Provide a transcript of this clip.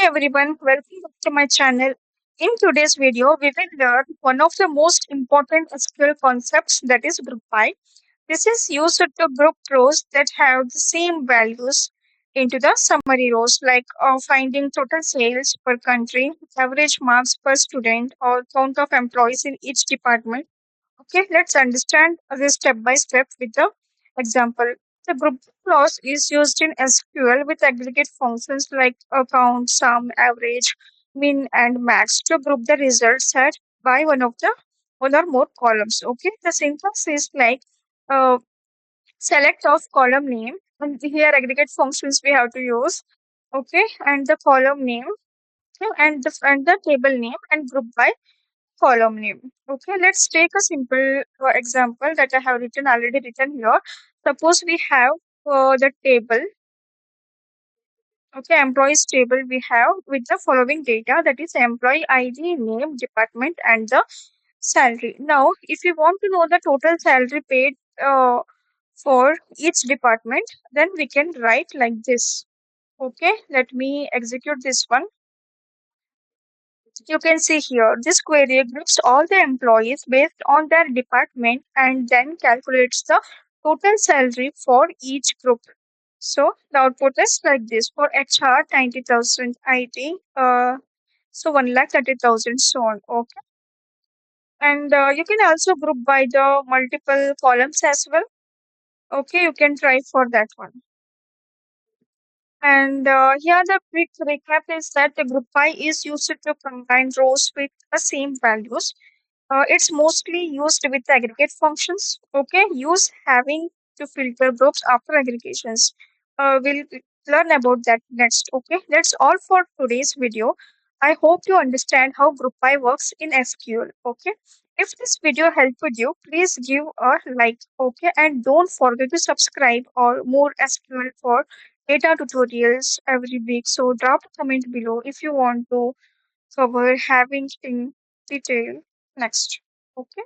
Hey everyone, welcome back to my channel. In today's video, we will learn one of the most important SQL concepts, that is group by. This is used to group rows that have the same values into the summary rows, like finding total sales per country, average marks per student, or count of employees in each department. Okay, let's understand this step by step with the example. The group clause is used in SQL with aggregate functions like count, sum, average, min, and max to group the results set by one or more columns. Okay, the syntax is like uh, select of column name, and here aggregate functions we have to use. Okay, and the column name, okay, and the table name, and group by column name. Okay, let's take a simple example that I have already written here. Suppose we have the table, okay, employees table we have with the following data, that is employee ID, name, department, and the salary. Now, if you want to know the total salary paid for each department, then we can write like this. Okay, let me execute this one. You can see here, this query groups all the employees based on their department and then calculates the total salary for each group. So the output is like this: for HR 90,000, IT so 1,30,000, so on. Okay, and you can also group by the multiple columns as well. Okay, you can try for that one. And here the quick recap is that the group by is used to combine rows with the same values. It's mostly used with aggregate functions. Okay, use having to filter groups after aggregations. We'll learn about that next. Okay, that's all for today's video. I hope you understand how group by works in SQL. Okay, if this video helped you, please give a like. Okay, and don't forget to subscribe or more SQL for data tutorials every week. So drop a comment below if you want to cover having in detail next. Okay.